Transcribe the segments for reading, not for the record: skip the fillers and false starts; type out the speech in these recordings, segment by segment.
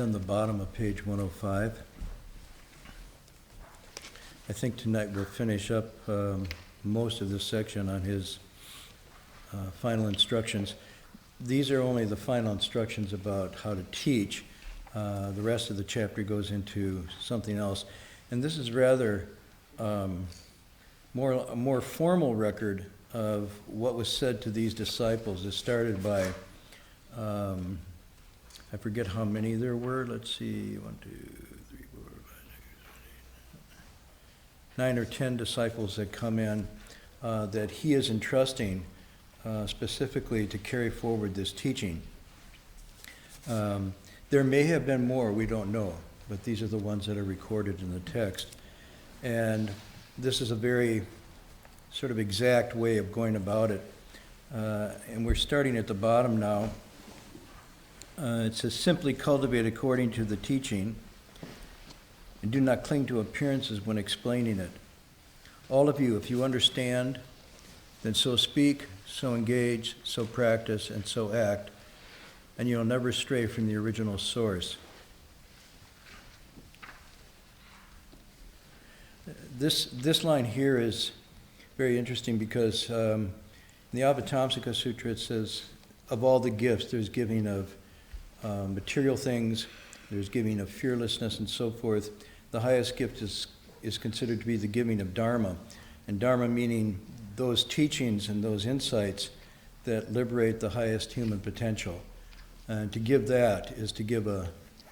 on the bottom of page 105. I think tonight we'll finish up most of this section on his final instructions. These are only the final instructions about how to teach. The rest of the chapter goes into something else. And this is rather a more formal record of what was said to these disciples. It started by, I forget how many there were. Let's see, 1, 2, 3, 4, 5, 6, 7, 8, 9 or 10 disciples that come in that he is entrusting specifically to carry forward this teaching. There may have been more, we don't know, but these are the ones that are recorded in the text. And this is a very sort of exact way of going about it. And we're starting at the bottom now. It says, simply cultivate according to the teaching, and do not cling to appearances when explaining it. All of you, if you understand, then so speak, so engage, so practice, and so act, and you'll never stray from the original source. This line here is very interesting because in the Avatamsaka Sutra it says, of all the gifts, there's giving of material things, there's giving of fearlessness and so forth. The highest gift is considered to be the giving of Dharma. And Dharma meaning those teachings and those insights that liberate the highest human potential. And to give that is to give an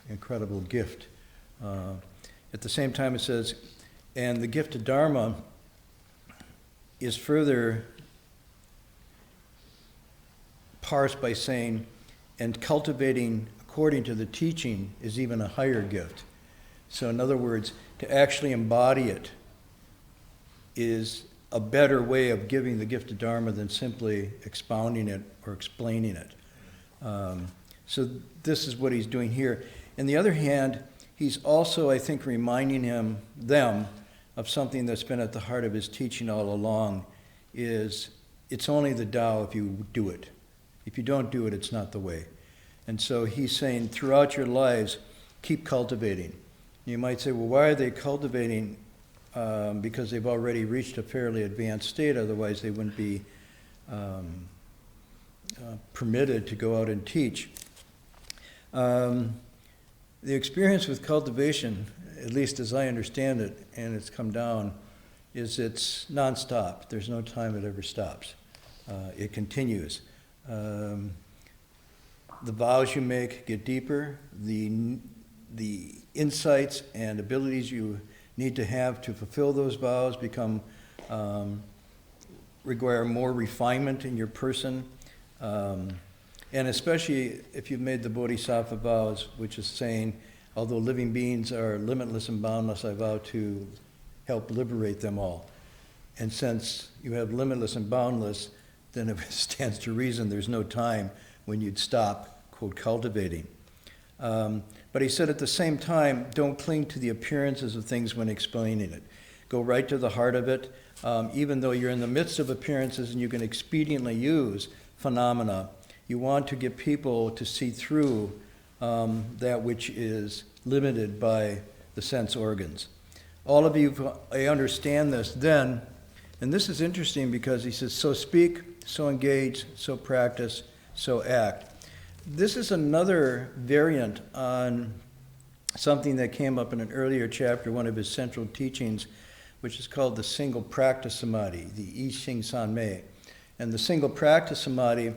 incredible gift. At the same time it says, and the gift of Dharma is further parsed by saying, and cultivating according to the teaching is even a higher gift. So in other words, to actually embody it is a better way of giving the gift of Dharma than simply expounding it or explaining it. So this is what he's doing here. On the other hand, he's also, I think, reminding them of something that's been at the heart of his teaching all along, is it's only the Tao if you do it. If you don't do it, it's not the way. And so he's saying, throughout your lives, keep cultivating. You might say, well, why are they cultivating? Because they've already reached a fairly advanced state, otherwise they wouldn't be permitted to go out and teach. The experience with cultivation, at least as I understand it, and it's come down, is it's nonstop. There's no time it ever stops. It continues. The vows you make get deeper. The insights and abilities you need to have to fulfill those vows become require more refinement in your person. And especially if you've made the Bodhisattva vows, which is saying, although living beings are limitless and boundless, I vow to help liberate them all. And since you have limitless and boundless, then it stands to reason there's no time when you'd stop, quote, cultivating. But he said at the same time, don't cling to the appearances of things when explaining it. Go right to the heart of it. Even though you're in the midst of appearances and you can expediently use phenomena, you want to get people to see through that which is limited by the sense organs. All of you, I understand this then, and this is interesting because he says, so speak, so engage, so practice, so act. This is another variant on something that came up in an earlier chapter, one of his central teachings, which is called the single practice samadhi, the I Ching San Mei. And the single practice samadhi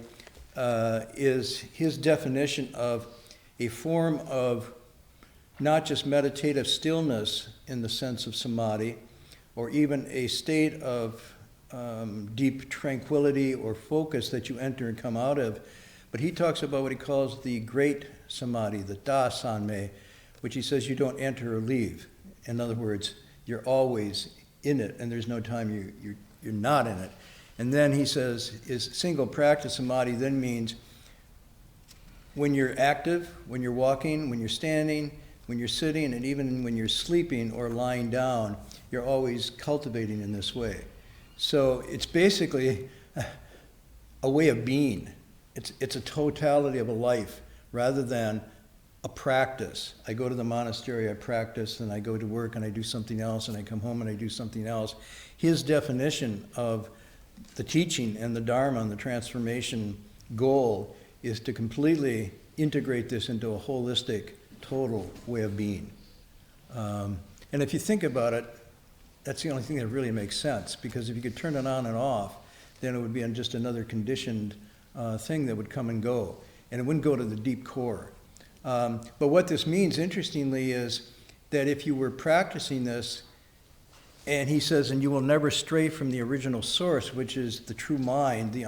is his definition of a form of not just meditative stillness in the sense of samadhi, or even a state of deep tranquility or focus that you enter and come out of. But he talks about what he calls the great samadhi, the Da San Mei, which he says you don't enter or leave. In other words, you're always in it, and there's no time you're not in it. And then he says, is single practice samadhi then means when you're active, when you're walking, when you're standing, when you're sitting, and even when you're sleeping or lying down, you're always cultivating in this way. So it's basically a way of being. It's a totality of a life rather than a practice. I go to the monastery, I practice, and I go to work and I do something else, and I come home and I do something else. His definition of the teaching and the Dharma and the transformation goal is to completely integrate this into a holistic, total way of being. And if you think about it, that's the only thing that really makes sense, because if you could turn it on and off, then it would be just another conditioned thing that would come and go, and it wouldn't go to the deep core. But what this means, interestingly, is that if you were practicing this, and he says, and you will never stray from the original source, which is the true mind, the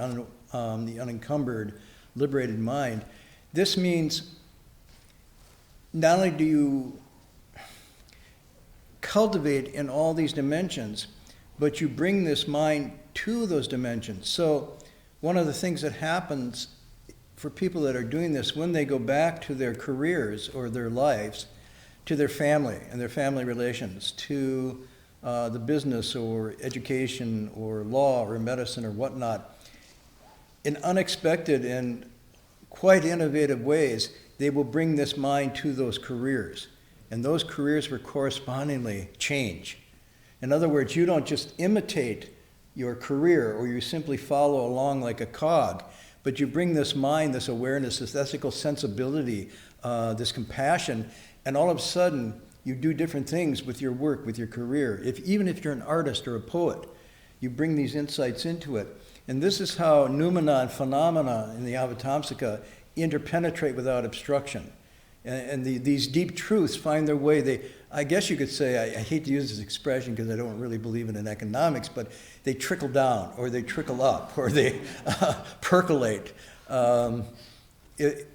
unencumbered, liberated mind. This means not only do you cultivate in all these dimensions, but you bring this mind to those dimensions. So one of the things that happens for people that are doing this, when they go back to their careers or their lives, to their family and their family relations, to the business or education or law or medicine or whatnot, in unexpected and quite innovative ways, they will bring this mind to those careers. And those careers will correspondingly change. In other words, you don't just imitate your career or you simply follow along like a cog, but you bring this mind, this awareness, this ethical sensibility, this compassion, and all of a sudden you do different things with your work, with your career. Even if you're an artist or a poet, you bring these insights into it. And this is how noumena and phenomena in the Avatamsaka interpenetrate without obstruction. And these deep truths find their way. I guess you could say, I hate to use this expression because I don't really believe in economics, but they trickle down, or they trickle up, or they percolate. It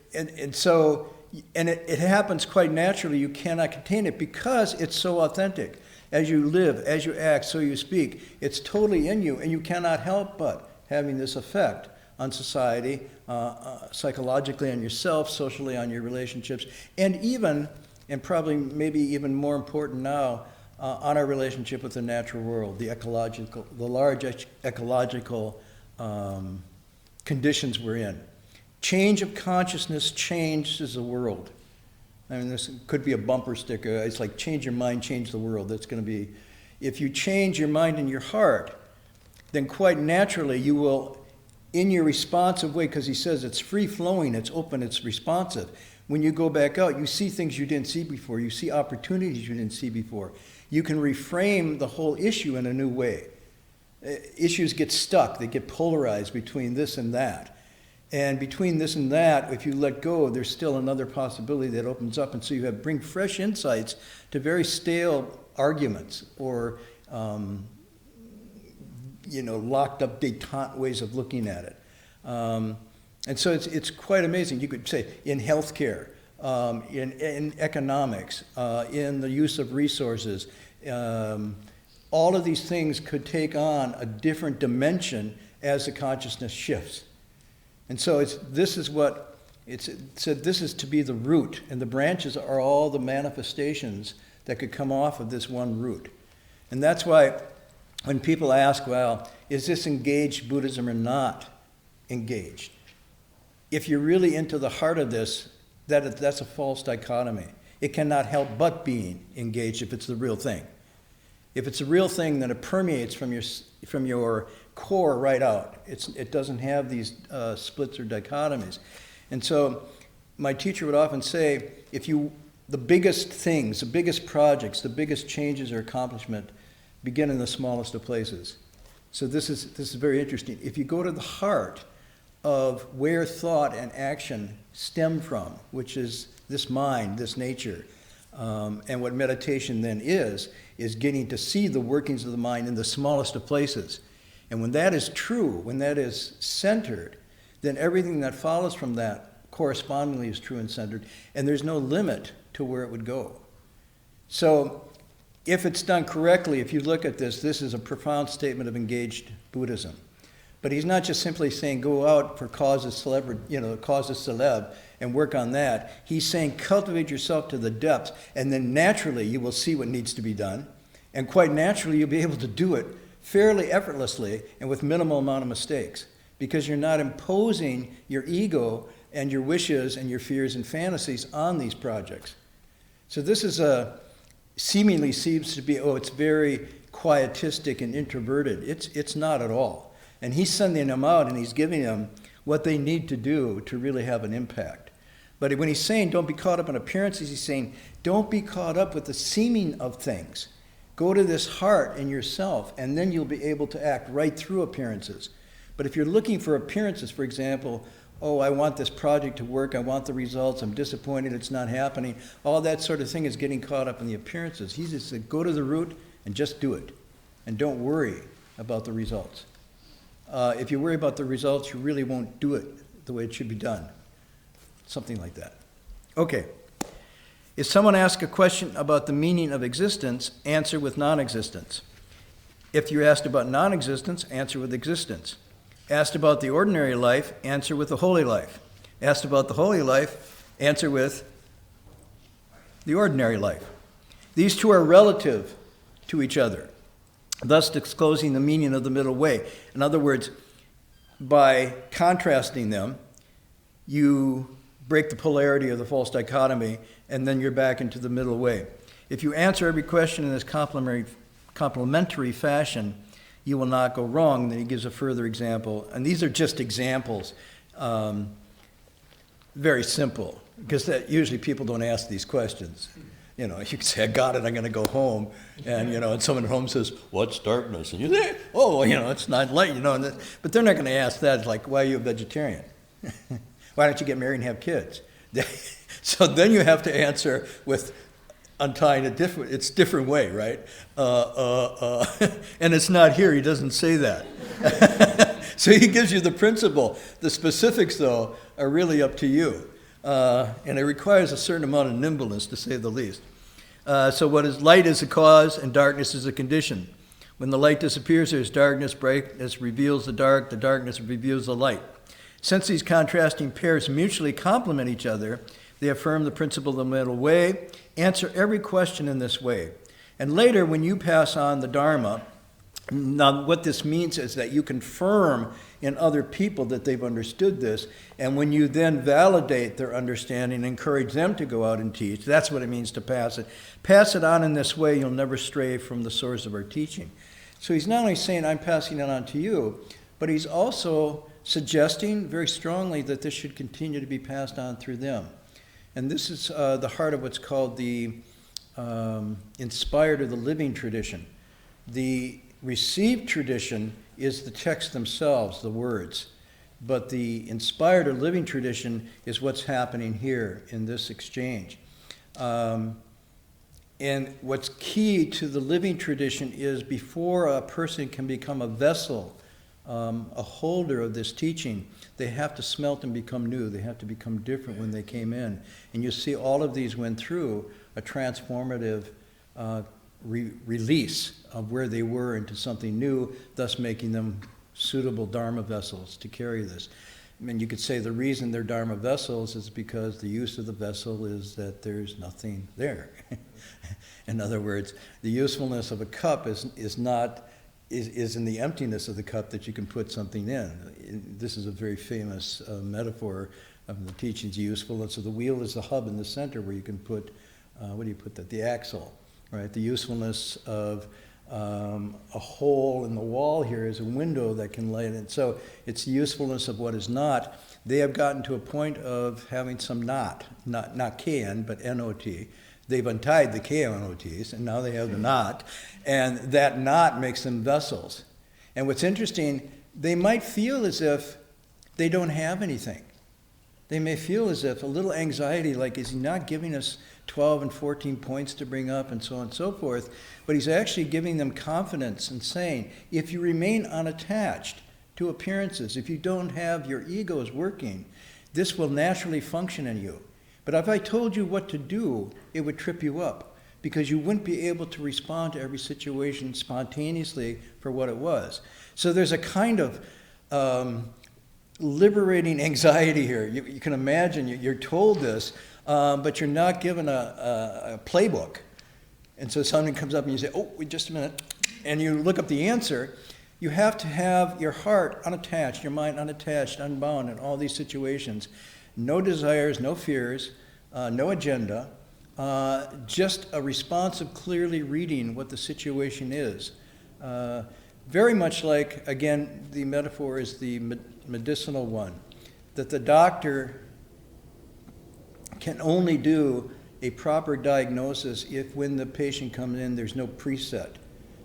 happens quite naturally. You cannot contain it because it's so authentic. As you live, as you act, so you speak. It's totally in you, and you cannot help but having this effect on society, psychologically on yourself, socially on your relationships, and even, and probably maybe even more important now, on our relationship with the natural world, the large ecological conditions we're in. Change of consciousness changes the world. I mean, this could be a bumper sticker. It's like, change your mind, change the world. That's going to be, if you change your mind and your heart, then quite naturally you will, in your responsive way, because he says it's free-flowing, it's open, it's responsive. When you go back out, you see things you didn't see before. You see opportunities you didn't see before. You can reframe the whole issue in a new way. Issues get stuck. They get polarized between this and that. And between this and that, if you let go, there's still another possibility that opens up. And so you bring fresh insights to very stale arguments or locked up detente ways of looking at it. And so it's quite amazing. You could say in healthcare, in economics, in the use of resources, all of these things could take on a different dimension as the consciousness shifts. And so this is to be the root, and the branches are all the manifestations that could come off of this one root. And that's why when people ask, well, is this engaged Buddhism or not engaged? If you're really into the heart of this, that's a false dichotomy. It cannot help but being engaged if it's the real thing. If it's a real thing, then it permeates from your core right out. It doesn't have these splits or dichotomies. And so my teacher would often say, the biggest things, the biggest projects, the biggest changes or accomplishment begin in the smallest of places. So this is very interesting. If you go to the heart of where thought and action stem from, which is this mind, this nature, and what meditation then is getting to see the workings of the mind in the smallest of places. And when that is true, when that is centered, then everything that follows from that correspondingly is true and centered, and there's no limit to where it would go. So if it's done correctly, if you look at this is a profound statement of engaged Buddhism. But he's not just simply saying go out for causes celeb and work on that. He's saying cultivate yourself to the depths, and then naturally you will see what needs to be done. And quite naturally you'll be able to do it fairly effortlessly and with minimal amount of mistakes, because you're not imposing your ego and your wishes and your fears and fantasies on these projects. So this is seemingly seems to be, it's very quietistic and introverted. It's not at all. And he's sending them out and he's giving them what they need to do to really have an impact. But when he's saying don't be caught up in appearances, he's saying don't be caught up with the seeming of things. Go to this heart in yourself, and then you'll be able to act right through appearances. But if you're looking for appearances, for example, I want this project to work, I want the results, I'm disappointed it's not happening, all that sort of thing is getting caught up in the appearances. He just said, go to the root and just do it. And don't worry about the results. If you worry about the results, you really won't do it the way it should be done. Something like that. Okay. If someone asks a question about the meaning of existence, answer with non-existence. If you're asked about non-existence, answer with existence. Asked about the ordinary life, answer with the holy life. Asked about the holy life, answer with the ordinary life. These two are relative to each other, thus disclosing the meaning of the middle way. In other words, by contrasting them, you break the polarity of the false dichotomy, and then you're back into the middle way. If you answer every question in this complementary fashion, you will not go wrong. Then he gives a further example. And these are just examples, very simple, because usually people don't ask these questions. You can say, I got it, I'm going to go home. And, and someone at home says, what's darkness? And you say, it's not light, but they're not going to ask that. It's like, why are you a vegetarian? Why don't you get married and have kids? So then you have to answer with untying it's different way, right? And it's not here, he doesn't say that. So he gives you the principle. The specifics, though, are really up to you. And it requires a certain amount of nimbleness, to say the least. So what is light is a cause and darkness is a condition. When the light disappears, there's darkness. Brightness reveals the darkness reveals the light. Since these contrasting pairs mutually complement each other, they affirm the principle of the middle way, answer every question in this way. And later, when you pass on the Dharma, now what this means is that you confirm in other people that they've understood this, and when you then validate their understanding, encourage them to go out and teach, that's what it means to pass it. Pass it on in this way, you'll never stray from the source of our teaching. So he's not only saying, I'm passing it on to you, but he's also suggesting very strongly that this should continue to be passed on through them. And this is the heart of what's called the inspired or the living tradition. The received tradition is the texts themselves, the words. But the inspired or living tradition is what's happening here in this exchange. And what's key to the living tradition is before a person can become a vessel, a holder of this teaching, they have to smelt and become new. They have to become different when they came in. And you see all of these went through a transformative release of where they were into something new, thus making them suitable Dharma vessels to carry this. I mean, you could say the reason they're Dharma vessels is because the use of the vessel is that there's nothing there. In other words, the usefulness of a cup is in the emptiness of the cup that you can put something in. This is a very famous metaphor of the teaching's usefulness. So the wheel is the hub in the center where you can put, the axle, right? The usefulness of a hole in the wall here is a window that can light it. So it's the usefulness of what is not. They have gotten to a point of having some not KN, but NOT. They've untied the KNOTs, and now they have the not. And that not makes them vessels. And what's interesting, they might feel as if they don't have anything. They may feel as if a little anxiety, like, is he not giving us 12 and 14 points to bring up and so on and so forth? But he's actually giving them confidence and saying, if you remain unattached to appearances, if you don't have your egos working, this will naturally function in you. But if I told you what to do, it would trip you up because you wouldn't be able to respond to every situation spontaneously for what it was. So there's a kind of liberating anxiety here. You can imagine you're told this, but you're not given a playbook. And so something comes up and you say, oh, wait just a minute. And you look up the answer. You have to have your heart unattached, your mind unattached, unbound in all these situations. No desires, no fears, no agenda, just a response of clearly reading what the situation is. Very much like, again, the metaphor is the medicinal one, that the doctor can only do a proper diagnosis if when the patient comes in, there's no preset,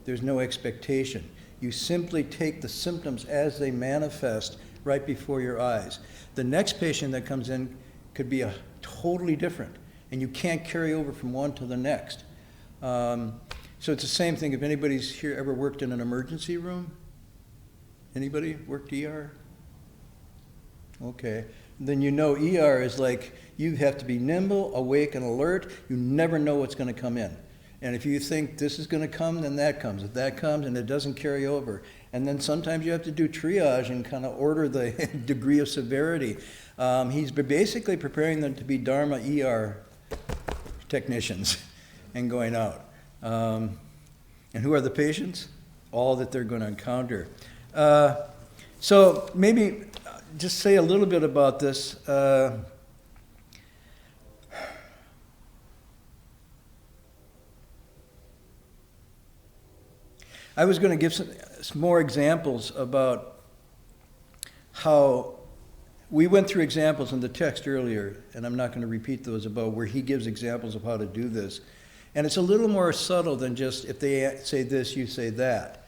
there's no expectation. You simply take the symptoms as they manifest right before your eyes. The next patient that comes in could be totally different, and you can't carry over from one to the next. So it's the same thing if anybody's here ever worked in an emergency room. Anybody worked ER? Okay. Then you know ER is like you have to be nimble, awake, and alert. You never know what's going to come in. And if you think this is going to come, then that comes. If that comes and it doesn't carry over. And then sometimes you have to do triage and kind of order the degree of severity. He's basically preparing them to be Dharma ER technicians and going out. And who are the patients? All that they're going to encounter. So maybe just say a little bit about this. I was going to give some more examples about how we went through examples in the text earlier, and I'm not going to repeat those, about where he gives examples of how to do this. And it's a little more subtle than just if they say this, you say that.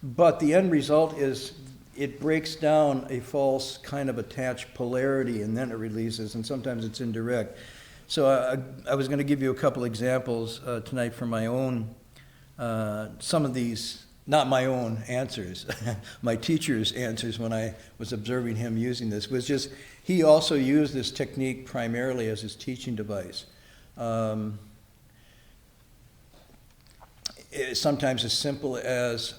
But the end result is it breaks down a false kind of attached polarity, and then it releases, and sometimes it's indirect. So I was going to give you a couple examples tonight from my own, some of these, not my own answers, my teacher's answers when I was observing him using this, was just, he also used this technique primarily as his teaching device. Sometimes as simple as,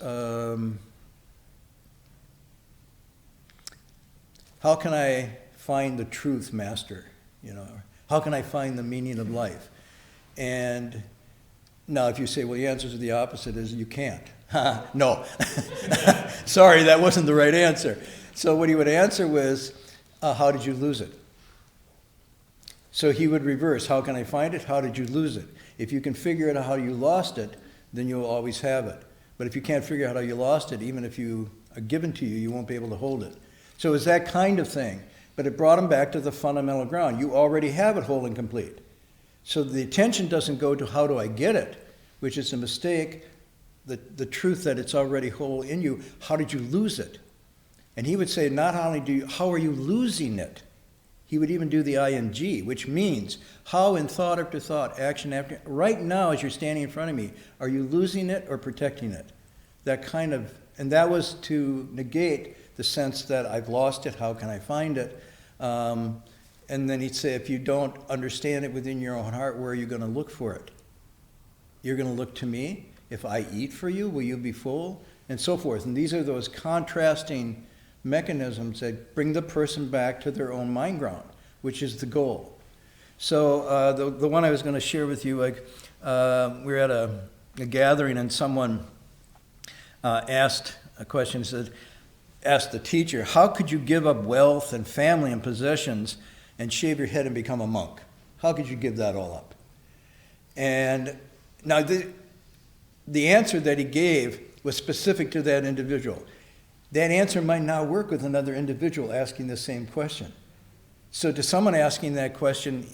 how can I find the truth, Master? You know, how can I find the meaning of life? And now if you say, well, the answer to the opposite is you can't. No. Sorry, that wasn't the right answer. So what he would answer was, how did you lose it? So he would reverse, how can I find it? How did you lose it? If you can figure out how you lost it, then you'll always have it. But if you can't figure out how you lost it, even if you are given to you, you won't be able to hold it. So it's that kind of thing. But it brought him back to the fundamental ground. You already have it whole and complete. So the attention doesn't go to how do I get it, which is a mistake. The truth that it's already whole in you, how did you lose it? And he would say, not only how are you losing it? He would even do the ing, which means how in thought after thought, action after, right now as you're standing in front of me, are you losing it or protecting it? That kind of, and that was to negate the sense that I've lost it, how can I find it? And then he'd say, if you don't understand it within your own heart, where are you going to look for it? You're going to look to me? If I eat for you, will you be full? And so forth. And these are those contrasting mechanisms that bring the person back to their own mind ground, which is the goal. So the one I was going to share with you, like we were at a gathering and someone asked a question, asked the teacher, how could you give up wealth and family and possessions and shave your head and become a monk? How could you give that all up? And now the answer that he gave was specific to that individual. That answer might not work with another individual asking the same question. So to someone asking that question,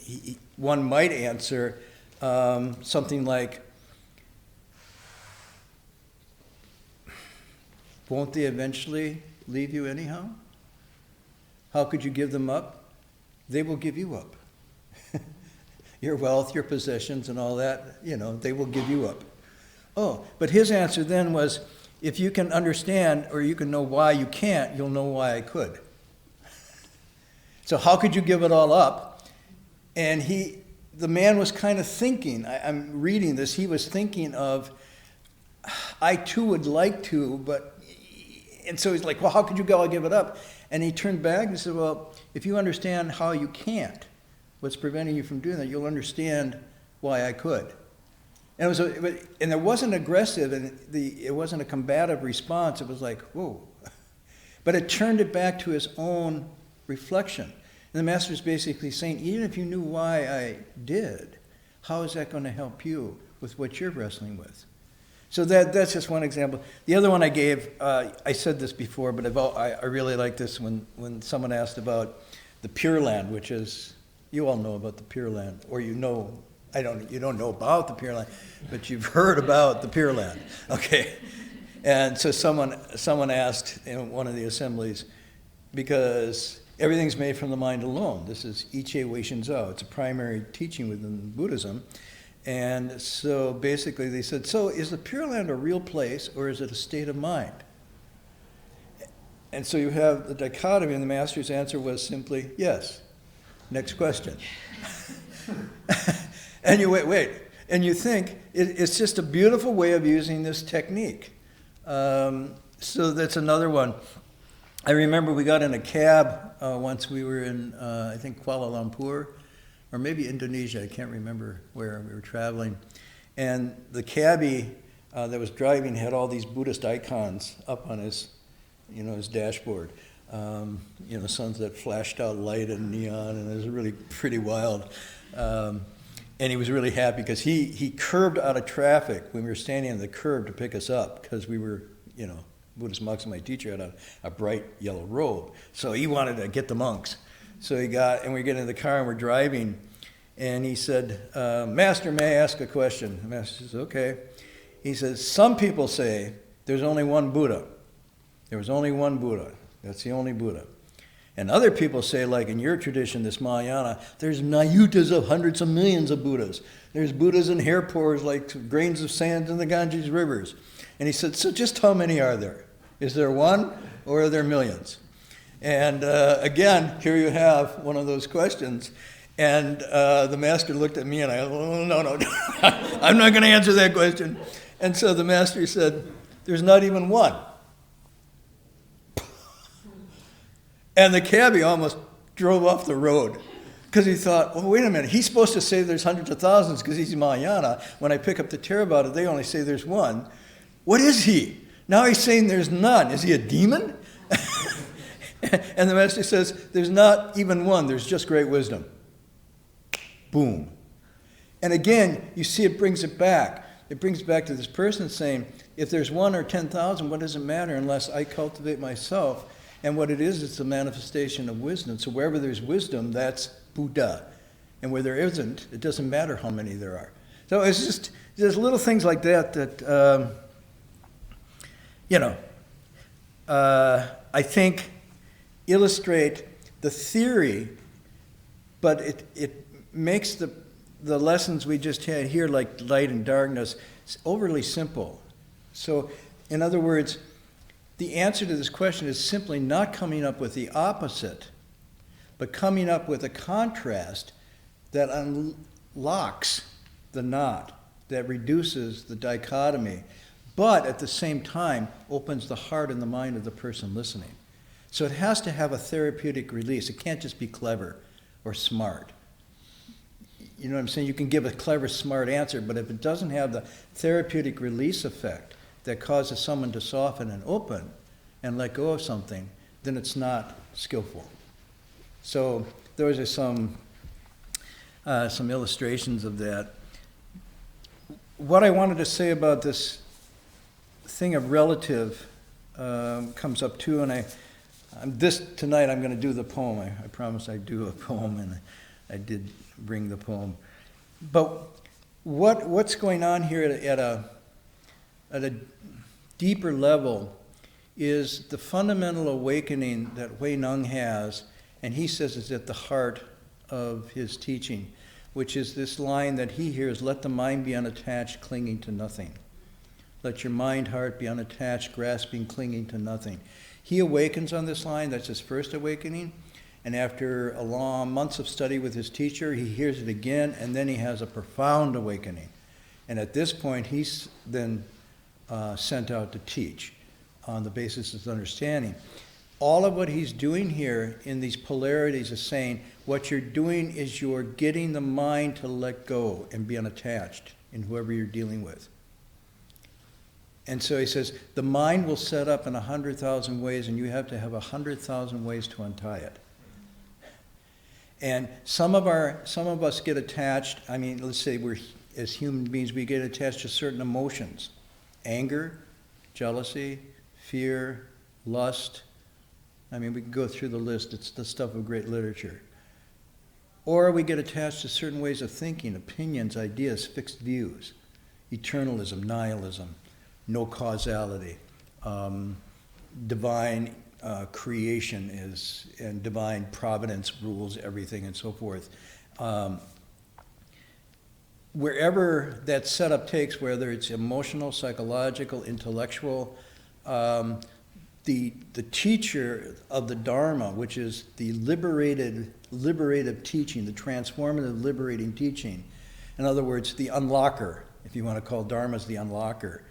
one might answer something like, won't they eventually leave you anyhow? How could you give them up? They will give you up. Your wealth, your possessions, and all that, you know, they will give you up. Oh, but his answer then was, if you can understand or you can know why you can't, you'll know why I could. So how could you give it all up? And the man was kind of thinking, I'm reading this, he was thinking of, I too would like to, but, and so he's like, well, how could you all give it up? And he turned back and said, well, if you understand how you can't, what's preventing you from doing that, you'll understand why I could. And it wasn't aggressive, and it wasn't a combative response. It was like, whoa. But it turned it back to his own reflection. And the master is basically saying, even if you knew why I did, how is that going to help you with what you're wrestling with? So that's just one example. The other one I gave, I said this before, but I really like this when someone asked about the Pure Land, which is, you all know about the Pure Land, or you know, you don't know about the Pure Land, but you've heard about the Pure Land, okay? And so someone asked in one of the assemblies, because everything's made from the mind alone. This is Ichi Wei Shin Zhao. It's a primary teaching within Buddhism. And so basically they said, so is the Pure Land a real place or is it a state of mind? And so you have the dichotomy, and the master's answer was simply, yes. Next question. And you wait. And you think, it's just a beautiful way of using this technique. So that's another one. I remember we got in a cab once we were in, I think, Kuala Lumpur, or maybe Indonesia, I can't remember where we were traveling. And the cabbie that was driving had all these Buddhist icons up on his dashboard. Suns that flashed out light and neon, and it was really pretty wild. And he was really happy because he curbed out of traffic when we were standing on the curb to pick us up, because we were, Buddhist monks, and my teacher had a bright yellow robe. So he wanted to get the monks. So we get in the car and we're driving, and he said, Master, may I ask a question? The master says, okay. He says, some people say there's only one Buddha. There was only one Buddha. That's the only Buddha. And other people say, like in your tradition, this Mahayana, there's nayutas of hundreds of millions of Buddhas. There's Buddhas in hair pores like grains of sand in the Ganges rivers. And he said, so just how many are there? Is there one, or are there millions? And again, here you have one of those questions. And the master looked at me and I, oh, no, I'm not going to answer that question. And so the master said, there's not even one. And the cabbie almost drove off the road, because he thought, well, wait a minute, he's supposed to say there's hundreds of thousands because he's Mahayana. When I pick up the Theravada, they only say there's one. What is he? Now he's saying there's none. Is he a demon? And the master says, there's not even one, there's just great wisdom. Boom. And again, you see it brings it back. It brings it back to this person saying, if there's 1 or 10,000, what does it matter unless I cultivate myself? And what it is, it's a manifestation of wisdom. So wherever there's wisdom, that's Buddha. And where there isn't, it doesn't matter how many there are. So it's just, there's little things like that I think illustrate the theory, but it makes the lessons we just had here, like light and darkness, overly simple. So, in other words, the answer to this question is simply not coming up with the opposite, but coming up with a contrast that unlocks the knot, that reduces the dichotomy, but at the same time opens the heart and the mind of the person listening. So it has to have a therapeutic release. It can't just be clever or smart. You know what I'm saying? You can give a clever, smart answer, but if it doesn't have the therapeutic release effect that causes someone to soften and open and let go of something, then it's not skillful. So those are some illustrations of that. What I wanted to say about this thing of relative comes up too, and tonight I'm going to do the poem. I promised I'd do a poem, and I did bring the poem. But what's going on here at a deeper level is the fundamental awakening that Hui Neng has, and he says is at the heart of his teaching, which is this line that he hears, let the mind be unattached, clinging to nothing. Let your mind, heart be unattached, grasping, clinging to nothing. He awakens on this line, that's his first awakening, and after a long months of study with his teacher, he hears it again, and then he has a profound awakening. And at this point, he's then sent out to teach on the basis of his understanding. All of what he's doing here in these polarities is saying, what you're doing is you're getting the mind to let go and be unattached in whoever you're dealing with. And so he says, the mind will set up in 100,000 ways, and you have to have 100,000 ways to untie it. And some of us get attached. I mean, let's say as human beings, we get attached to certain emotions: anger, jealousy, fear, lust. I mean, we can go through the list. It's the stuff of great literature. Or we get attached to certain ways of thinking, opinions, ideas, fixed views, eternalism, nihilism, no causality, divine creation and divine providence rules everything, and so forth. Wherever that setup takes, whether it's emotional, psychological, intellectual, the teacher of the Dharma, which is the liberative teaching, the transformative liberating teaching, in other words, the unlocker, if you want to call Dharma as the unlocker.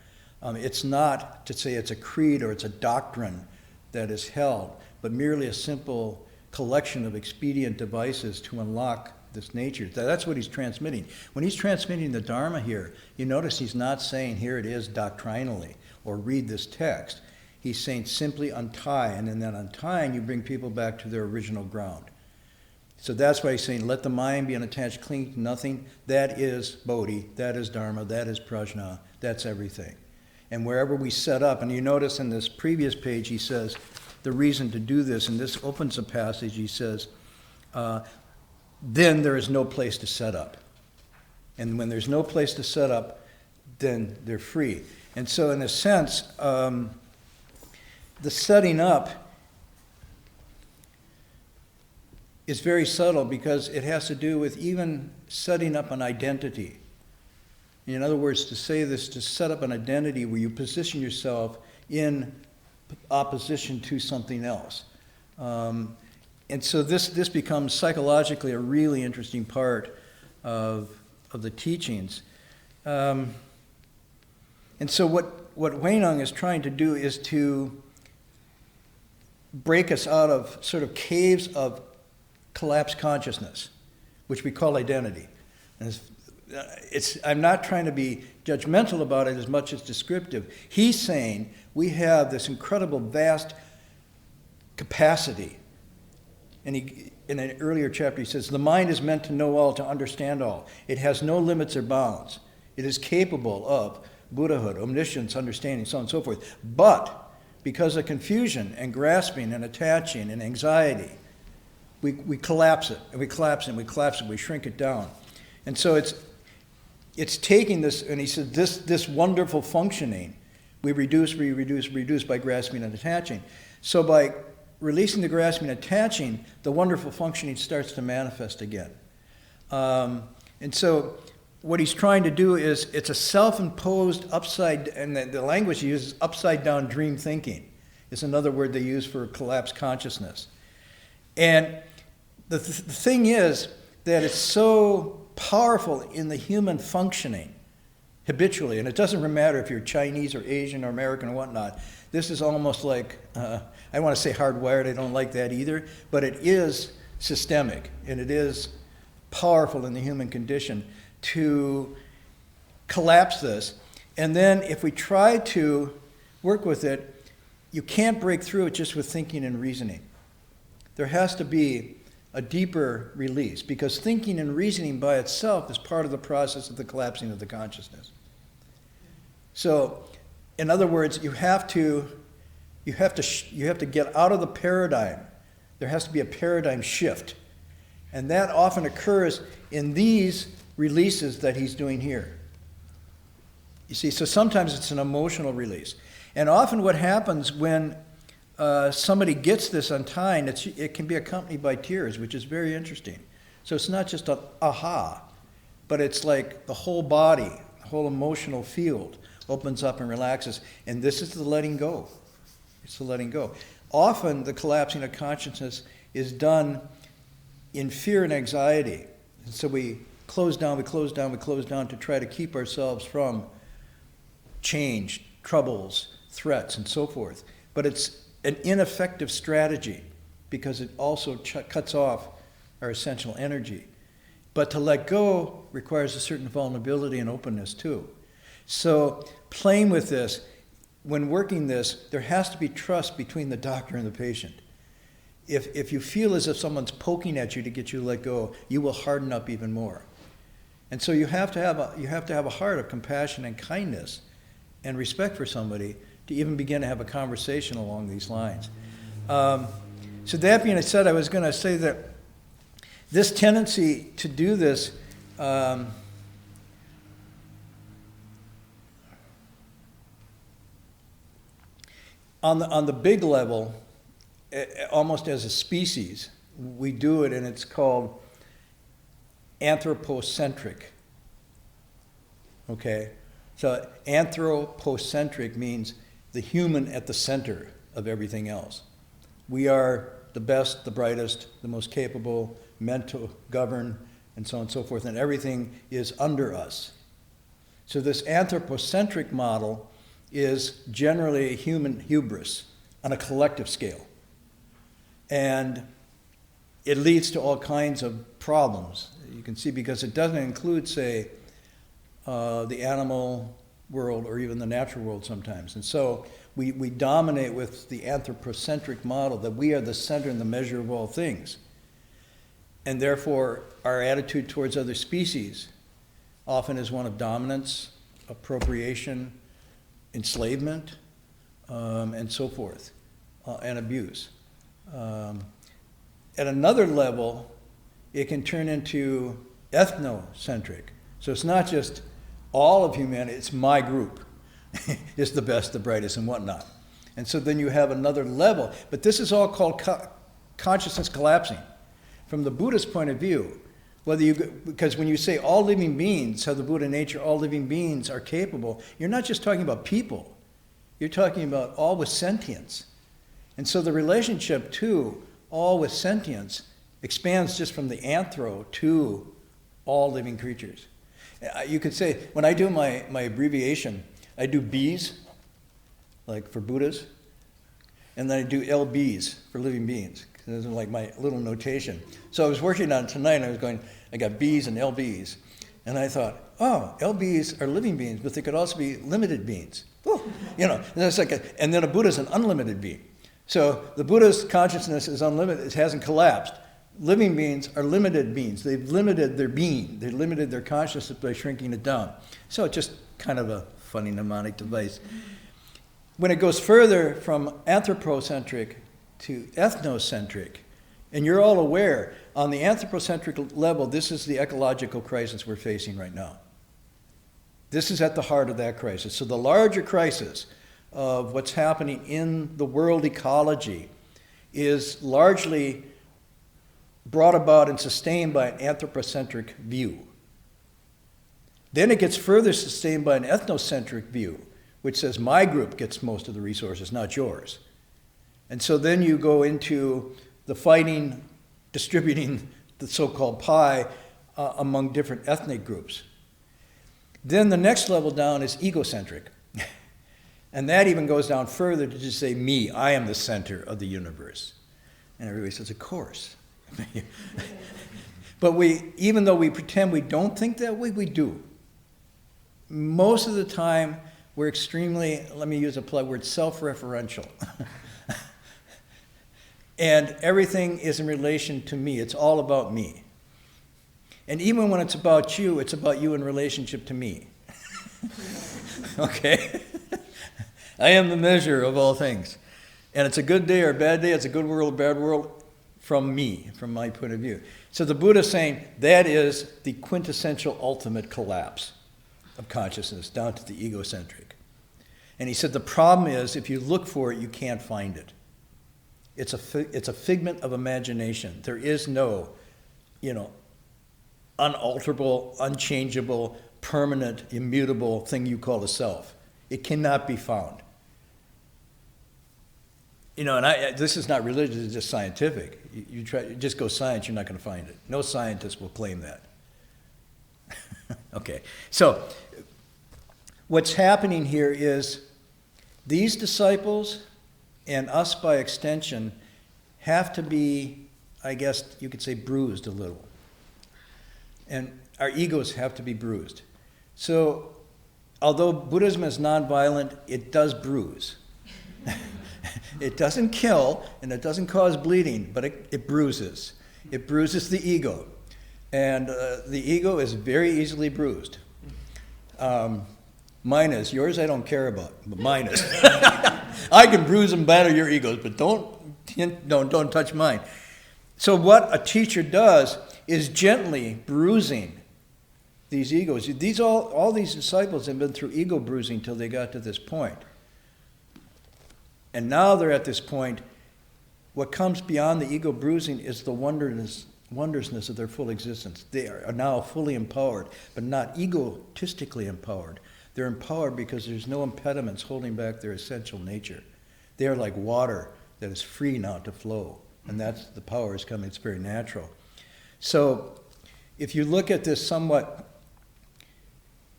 It's not to say it's a creed or it's a doctrine that is held, but merely a simple collection of expedient devices to unlock this nature. That's what he's transmitting. When he's transmitting the Dharma here, you notice he's not saying, here it is doctrinally, or read this text. He's saying simply untie, and in that untying, you bring people back to their original ground. So that's why he's saying, let the mind be unattached, clinging to nothing. That is Bodhi, that is Dharma, that is Prajna, that's everything. And wherever we set up, and you notice in this previous page, he says, the reason to do this, and this opens a passage, he says, then there is no place to set up. And when there's no place to set up, then they're free. And so in a sense, the setting up is very subtle because it has to do with even setting up an identity. In other words, to say this, to set up an identity where you position yourself in opposition to something else. And so this becomes psychologically a really interesting part of the teachings. And so what Hui Neng is trying to do is to break us out of sort of caves of collapsed consciousness, which we call identity. And I'm not trying to be judgmental about it as much as descriptive. He's saying we have this incredible, vast capacity. And in an earlier chapter, he says, the mind is meant to know all, to understand all. It has no limits or bounds. It is capable of Buddhahood, omniscience, understanding, so on and so forth. But because of confusion and grasping and attaching and anxiety, we collapse it, and we collapse it, and we collapse it, we shrink it down. And so it's taking this, and he said, this wonderful functioning, we reduce by grasping and attaching. So by releasing the grasping and attaching, the wonderful functioning starts to manifest again. And so what he's trying to do is, it's a self-imposed and the language he uses, upside-down dream thinking. It's another word they use for collapsed consciousness. And the thing is that it's so powerful in the human functioning habitually, and it doesn't matter if you're Chinese or Asian or American or whatnot. This is almost like, I want to say hardwired, I don't like that either, but it is systemic, and it is powerful in the human condition to collapse this. And then if we try to work with it, you can't break through it just with thinking and reasoning. There has to be a deeper release, because thinking and reasoning by itself is part of the process of the collapsing of the consciousness. So, in other words, you have to get out of the paradigm. There has to be a paradigm shift. And that often occurs in these releases that he's doing here. You see, so sometimes it's an emotional release. And often what happens when somebody gets this untying, it can be accompanied by tears, which is very interesting. So it's not just a aha, but it's like the whole body, the whole emotional field opens up and relaxes. And this is the letting go. It's the letting go. Often the collapsing of consciousness is done in fear and anxiety. And so we close down to try to keep ourselves from change, troubles, threats, and so forth. But it's an ineffective strategy because it also cuts off our essential energy. But to let go requires a certain vulnerability and openness too. So playing with this, when working this, there has to be trust between the doctor and the patient. if you feel as if someone's poking at you to get you to let go, you will harden up even more. And so you have to have a heart of compassion and kindness and respect for somebody to even begin to have a conversation along these lines. So that being said, I was going to say that this tendency to do this on the big level, almost as a species, we do it, and it's called anthropocentric. Okay? So anthropocentric means the human at the center of everything else. We are the best, the brightest, the most capable, meant to govern, and so on and so forth, and everything is under us. So this anthropocentric model is generally a human hubris on a collective scale. And it leads to all kinds of problems. You can see, because it doesn't include, say, the animal world or even the natural world sometimes. And so we dominate with the anthropocentric model that we are the center and the measure of all things. And therefore, our attitude towards other species often is one of dominance, appropriation, enslavement, and so forth, and abuse. At another level, it can turn into ethnocentric. So it's not just all of humanity, it's my group. It's the best, the brightest, and whatnot. And so then you have another level. But this is all called consciousness collapsing. From the Buddhist point of view, because when you say all living beings have the Buddha nature, all living beings are capable, you're not just talking about people. You're talking about all with sentience. And so the relationship to all with sentience expands just from the anthro to all living creatures. You could say, when I do my abbreviation, I do Bs, like for Buddhas, and then I do LBs for living beings. Those are like my little notation. So I was working on it tonight, and I got Bs and LBs, and I thought, oh, LBs are living beings, but they could also be limited beings. Whew, and it's and then a Buddha is an unlimited being. So the Buddha's consciousness is unlimited, it hasn't collapsed. Living beings are limited beings. They've limited their being. They've limited their consciousness by shrinking it down. So it's just kind of a funny mnemonic device. When it goes further from anthropocentric to ethnocentric, and you're all aware, on the anthropocentric level, this is the ecological crisis we're facing right now. This is at the heart of that crisis. So the larger crisis of what's happening in the world ecology is largely brought about and sustained by an anthropocentric view. Then it gets further sustained by an ethnocentric view, which says my group gets most of the resources, not yours. And so then you go into the fighting, distributing the so-called pie among different ethnic groups. Then the next level down is egocentric. And that even goes down further to just say, me, I am the center of the universe. And everybody says, of course. But even though we pretend we don't think that way, we do. Most of the time, we're extremely, let me use a plug word, self-referential. And everything is in relation to me. It's all about me. And even when it's about you in relationship to me. Okay? I am the measure of all things. And it's a good day or a bad day, it's a good world or bad world from me, from my point of view. So the Buddha is saying that is the quintessential ultimate collapse of consciousness down to the egocentric. And he said the problem is if you look for it, you can't find it. It's a figment of imagination. There is no, unalterable, unchangeable, permanent, immutable thing you call the self. It cannot be found. And this is not religious, it's just scientific. You just go science, you're not going to find it. No scientist will claim that. Okay, so what's happening here is these disciples and us by extension have to be, I guess you could say, bruised a little. And our egos have to be bruised. So although Buddhism is nonviolent, it does bruise. It doesn't kill, and it doesn't cause bleeding, but it bruises. It bruises the ego. And the ego is very easily bruised. Mine is. Yours I don't care about, but mine is. I can bruise and batter your egos, but don't touch mine. So what a teacher does is gently bruising these egos. All these disciples have been through ego bruising till they got to this point. And now they're at this point. What comes beyond the ego bruising is the wondrousness of their full existence. They are now fully empowered, but not egotistically empowered. They're empowered because there's no impediments holding back their essential nature. They are like water that is free now to flow. And that's the power is coming. It's very natural. So if you look at this somewhat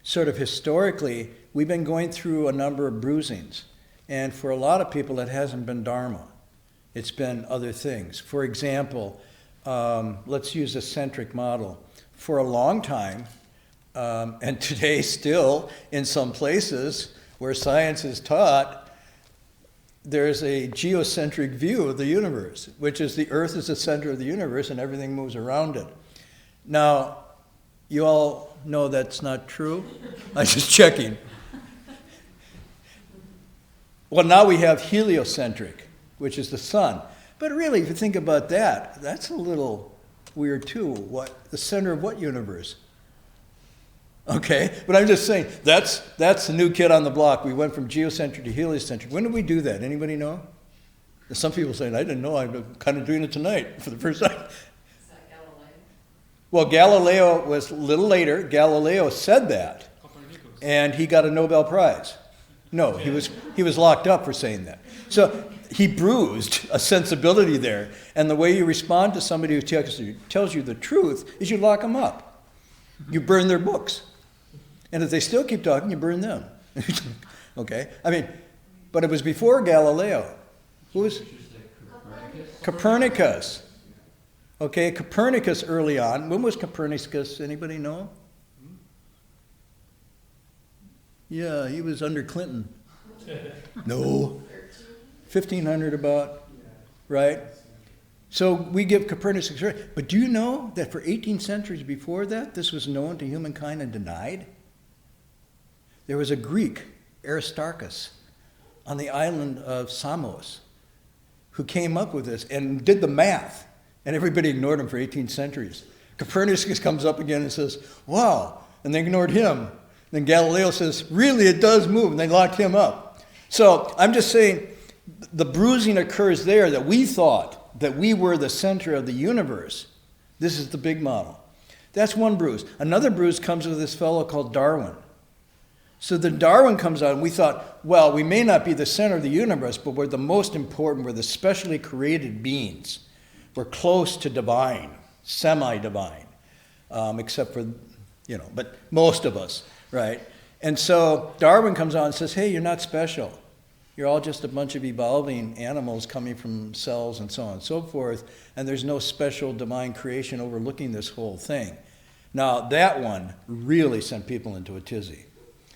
sort of historically, we've been going through a number of bruisings. And for a lot of people, it hasn't been Dharma. It's been other things. For example, let's use a centric model. For a long time, and today still in some places where science is taught, there's a geocentric view of the universe, which is the Earth is the center of the universe and everything moves around it. Now, you all know that's not true? I'm just checking. Well, now we have heliocentric, which is the sun. But really, if you think about that, that's a little weird too. The center of what universe? Okay, but I'm just saying, that's the new kid on the block. We went from geocentric to heliocentric. When did we do that? Anybody know? Some people saying, I didn't know. I'm kind of doing it tonight for the first time. Is that Galileo? Well, Galileo was a little later. Galileo said that, and he got a Nobel Prize. No, he was locked up for saying that. So he bruised a sensibility there, and the way you respond to somebody who tells you the truth is you lock them up. You burn their books. And if they still keep talking, you burn them. Okay? I mean, but it was before Galileo. Who was? Copernicus. Okay, Copernicus early on. When was Copernicus? Anybody know? Yeah, he was under Clinton. No. 1500 about, right? So we give Copernicus credit. But do you know that for 18 centuries before that, this was known to humankind and denied? There was a Greek, Aristarchus, on the island of Samos, who came up with this and did the math, and everybody ignored him for 18 centuries. Copernicus comes up again and says, wow, and they ignored him. Then Galileo says, really, it does move, and they locked him up. So I'm just saying, the bruising occurs there that we thought that we were the center of the universe. This is the big model. That's one bruise. Another bruise comes with this fellow called Darwin. So then Darwin comes out, and we thought, well, we may not be the center of the universe, but we're the most important. We're the specially created beings. We're close to divine, semi-divine, except for, but most of us, right? And so Darwin comes out and says, hey, you're not special. You're all just a bunch of evolving animals coming from cells and so on and so forth, and there's no special divine creation overlooking this whole thing. Now, that one really sent people into a tizzy.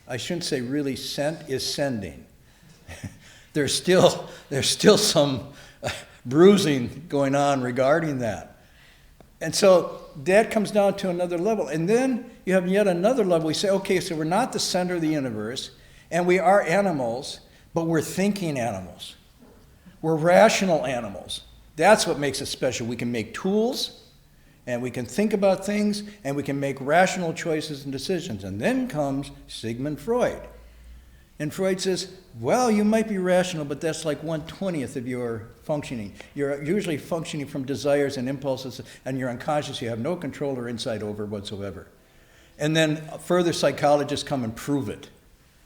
I shouldn't say really sent, is sending. There's still some bruising going on regarding that. And so that comes down to another level. And then you have yet another level. We say, okay, so we're not the center of the universe, and we are animals, but we're thinking animals. We're rational animals. That's what makes us special. We can make tools, and we can think about things, and we can make rational choices and decisions. And then comes Sigmund Freud. And Freud says, well, you might be rational, but that's like 1/20th of your functioning. You're usually functioning from desires and impulses, and you're unconscious. You have no control or insight over whatsoever. And then further psychologists come and prove it,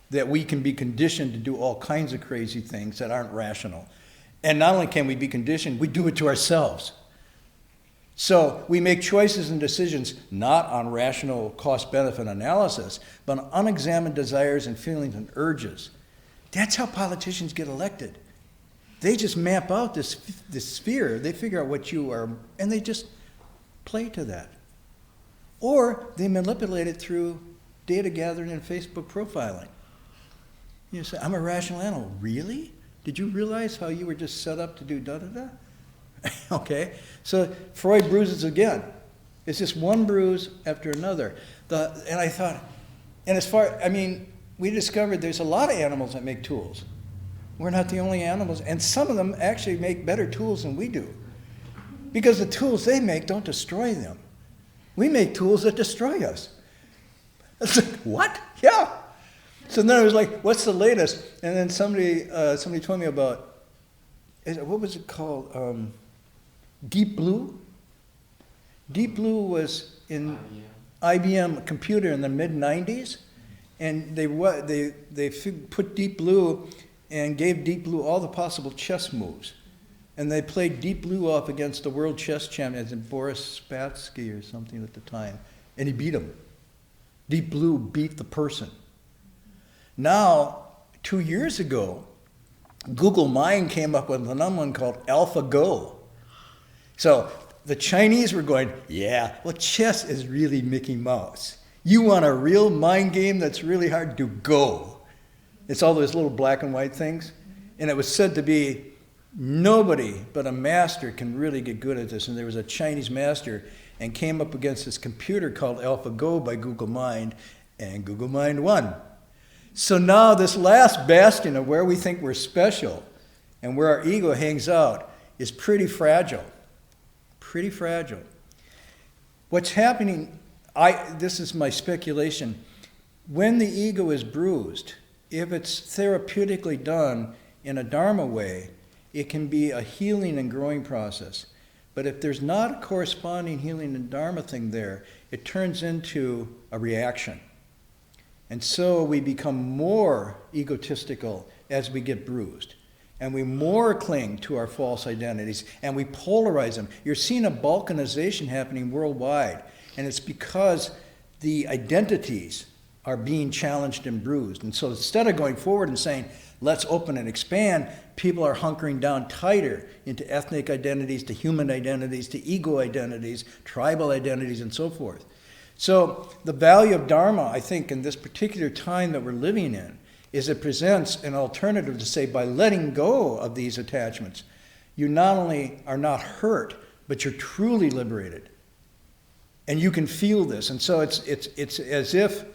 that we can be conditioned to do all kinds of crazy things that aren't rational. And not only can we be conditioned, we do it to ourselves. So we make choices and decisions not on rational cost-benefit analysis, but on unexamined desires and feelings and urges. That's how politicians get elected. They just map out this sphere. They figure out what you are, and they just play to that. Or they manipulate it through data gathering and Facebook profiling. You say, I'm a rational animal. Really? Did you realize how you were just set up to do da-da-da? Okay, so Freud bruises again. It's just one bruise after another. And I thought, we discovered there's a lot of animals that make tools. We're not the only animals, and some of them actually make better tools than we do. Because the tools they make don't destroy them. We make tools that destroy us. It's like, what? Yeah. So then I was like, what's the latest? And then somebody told me about, what was it called? Deep Blue? Deep Blue was in IBM computer in the mid-90s, and they put Deep Blue and gave Deep Blue all the possible chess moves. And they played Deep Blue off against the world chess champion, Boris Spassky or something at the time, and he beat him. Deep Blue beat the person. Now, 2 years ago, Google Mind came up with another one called AlphaGo. So the Chinese were going, yeah, well, chess is really Mickey Mouse. You want a real mind game that's really hard? Do Go. It's all those little black and white things. And it was said to be, nobody but a master can really get good at this. And there was a Chinese master and came up against this computer called AlphaGo by Google Mind, and Google Mind won. So now this last bastion of where we think we're special and where our ego hangs out is pretty fragile. Pretty fragile. What's happening, this is my speculation, when the ego is bruised, if it's therapeutically done in a Dharma way, it can be a healing and growing process. But if there's not a corresponding healing and Dharma thing there, it turns into a reaction. And so we become more egotistical as we get bruised. And we more cling to our false identities, and we polarize them. You're seeing a balkanization happening worldwide, and it's because the identities are being challenged and bruised. And so instead of going forward and saying, let's open and expand, people are hunkering down tighter into ethnic identities, to human identities, to ego identities, tribal identities, and so forth. So the value of Dharma, I think, in this particular time that we're living in, is it presents an alternative to say, by letting go of these attachments, you not only are not hurt, but you're truly liberated. And you can feel this. And so it's as if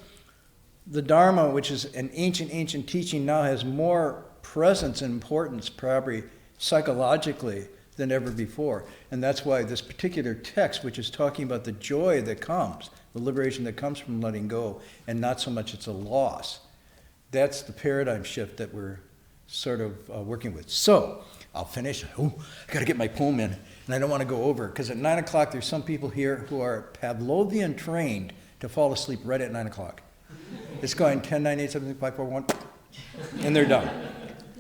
the Dharma, which is an ancient teaching, now has more presence and importance, probably psychologically, than ever before. And that's why this particular text, which is talking about the joy that comes, the liberation that comes from letting go, and not so much it's a loss. That's the paradigm shift that we're sort of working with. So, I'll finish. I got to get my poem in, and I don't want to go over, because at 9 o'clock there's some people here who are Pavlovian trained to fall asleep right at 9 o'clock. It's going 10, 9, 8, 7, 6, 5, 4, 1, and they're done.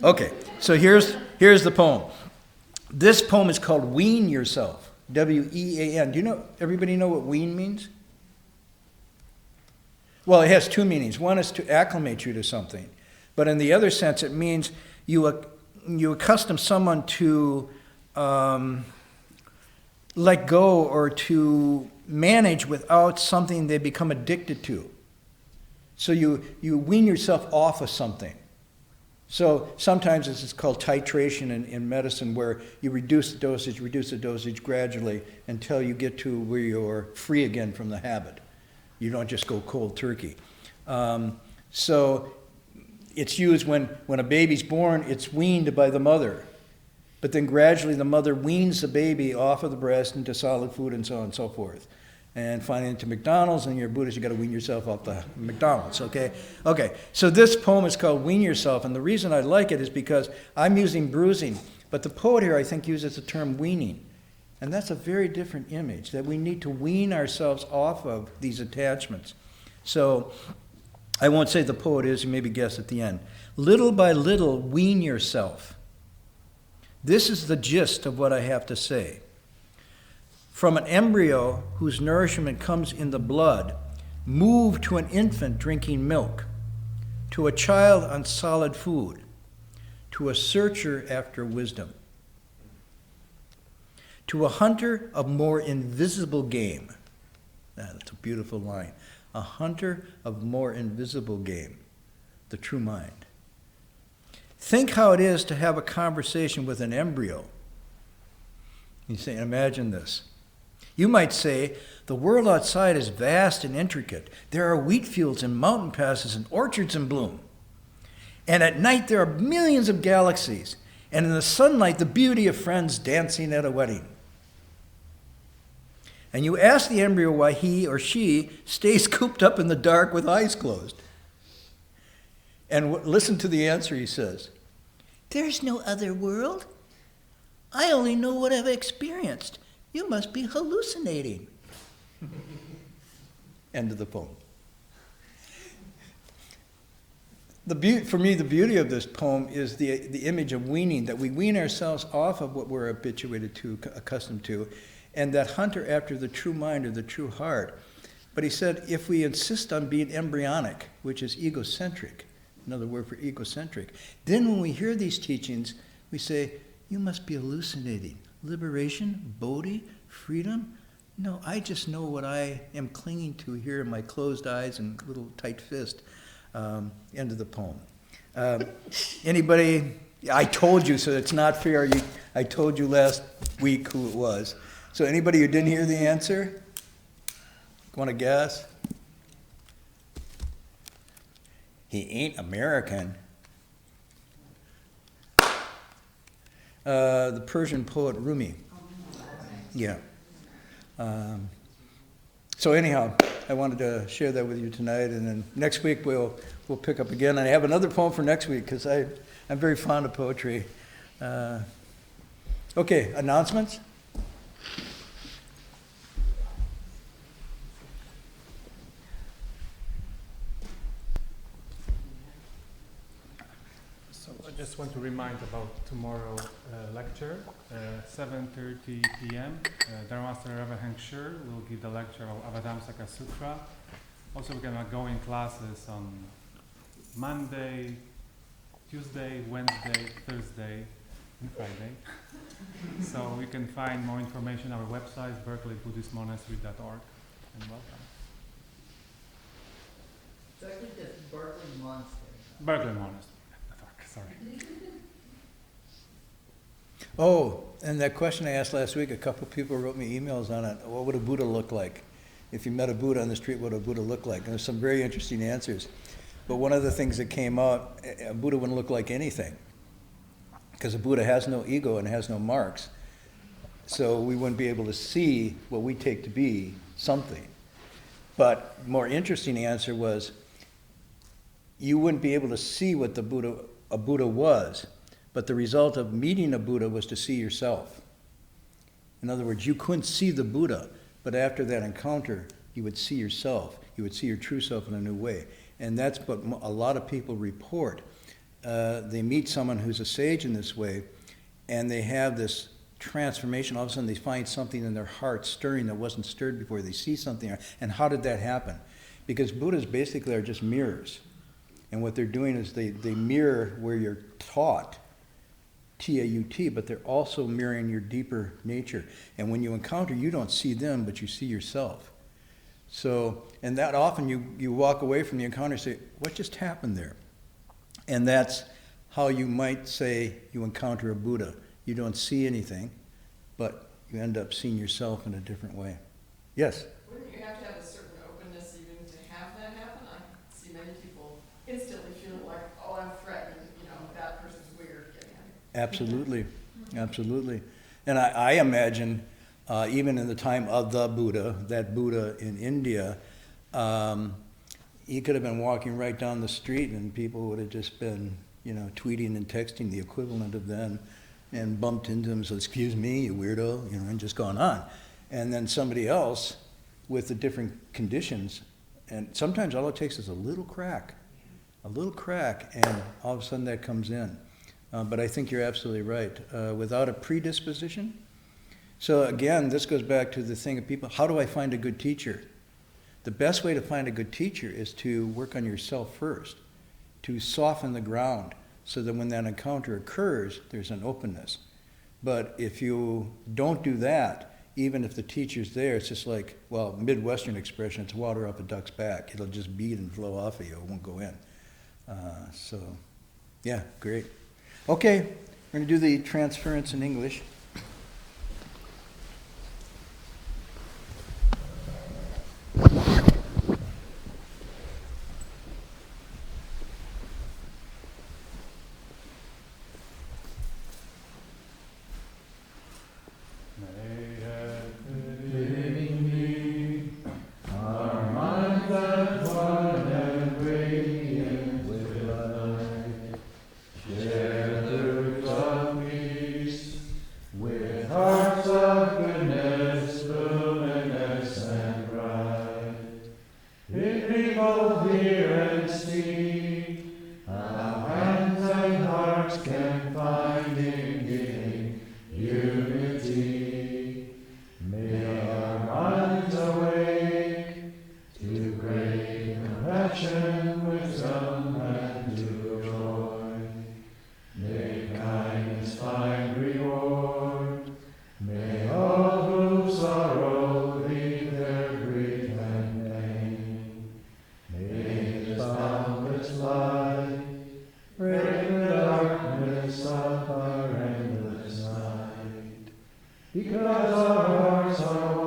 Okay, so here's the poem. This poem is called Wean Yourself, W-E-A-N. Do you know, everybody know what wean means? Well, it has two meanings. One is to acclimate you to something. But in the other sense, it means you accustom someone to let go or to manage without something they become addicted to. So you wean yourself off of something. So sometimes this is called titration in medicine, where you reduce the dosage gradually until you get to where you're free again from the habit. You don't just go cold turkey. So it's used when a baby's born, it's weaned by the mother. But then gradually the mother weans the baby off of the breast into solid food and so on and so forth. And finally into McDonald's, and you're Buddhist, you got to wean yourself off the McDonald's, okay? Okay, so this poem is called Wean Yourself, and the reason I like it is because I'm using bruising, but the poet here, I think, uses the term weaning. And that's a very different image, that we need to wean ourselves off of these attachments. So I won't say the poet is, you maybe guess at the end. Little by little, wean yourself. This is the gist of what I have to say. From an embryo whose nourishment comes in the blood, move to an infant drinking milk, to a child on solid food, to a searcher after wisdom, to a hunter of more invisible game. That's a beautiful line. A hunter of more invisible game, the true mind. Think how it is to have a conversation with an embryo. You say, imagine this. You might say, the world outside is vast and intricate. There are wheat fields and mountain passes and orchards in bloom. And at night there are millions of galaxies. And in the sunlight, the beauty of friends dancing at a wedding. And you ask the embryo why he or she stays cooped up in the dark with eyes closed. And listen to the answer he says. There's no other world. I only know what I've experienced. You must be hallucinating. End of the poem. For me, the beauty of this poem is the image of weaning, that we wean ourselves off of what we're habituated to, accustomed to, and that hunter after the true mind or the true heart. But he said, if we insist on being embryonic, which is egocentric, another word for egocentric, then when we hear these teachings, we say, you must be hallucinating. Liberation, bodhi, freedom? No, I just know what I am clinging to here in my closed eyes and little tight fist. End of the poem. Anybody, I told you, so it's not fair. I told you last week who it was. So anybody who didn't hear the answer? Want to guess? He ain't American. The Persian poet Rumi. Yeah. So anyhow, I wanted to share that with you tonight, and then next week we'll pick up again. And I have another poem for next week because I'm very fond of poetry. Okay, announcements? So I just want to remind about tomorrow lecture, 7:30 p.m. Dharma Master Verhoeven will give the lecture of Avadhamsaka Sutra. Also, we're going to go in classes on Monday, Tuesday, Wednesday, Thursday, and Friday. So you can find more information on our website, berkeleybuddhistmonastery.org. And welcome. So I think that's Berkeley Monastery. Berkeley Monastery. Sorry. Oh, and that question I asked last week, a couple people wrote me emails on it. What would a Buddha look like? If you met a Buddha on the street, what would a Buddha look like? And there's some very interesting answers. But one of the things that came out, a Buddha wouldn't look like anything. Because a Buddha has no ego and has no marks. So we wouldn't be able to see what we take to be something. But more interesting answer was, you wouldn't be able to see what a Buddha was, but the result of meeting a Buddha was to see yourself. In other words, you couldn't see the Buddha, but after that encounter, you would see yourself. You would see your true self in a new way. And that's what a lot of people report. They meet someone who's a sage in this way, and they have this transformation. All of a sudden, they find something in their heart stirring that wasn't stirred before. They see something. And how did that happen? Because Buddhas basically are just mirrors. And what they're doing is they mirror where you're taught, T-A-U-T, but they're also mirroring your deeper nature. And when you encounter, you don't see them, but you see yourself. So, and that often you walk away from the encounter and say, what just happened there? And that's how you might say you encounter a Buddha. You don't see anything, but you end up seeing yourself in a different way. Yes? Wouldn't you have to have a certain openness even to have that happen? I see many people instantly feeling like, oh, I'm threatened, that person's weird. Absolutely, absolutely. And I imagine, even in the time of the Buddha, that Buddha in India, he could have been walking right down the street and people would have just been, tweeting and texting the equivalent of then and bumped into him and said, excuse me, you weirdo, and just gone on. And then somebody else with the different conditions, and sometimes all it takes is a little crack, and all of a sudden that comes in. But I think you're absolutely right. Without a predisposition. So again, this goes back to the thing of people, how do I find a good teacher? The best way to find a good teacher is to work on yourself first, to soften the ground so that when that encounter occurs, there's an openness. But if you don't do that, even if the teacher's there, it's just like, well, Midwestern expression, it's water off a duck's back. It'll just bead and flow off of you, it won't go in. So, yeah, great. Okay, we're going to do the transference in English. Because our hearts are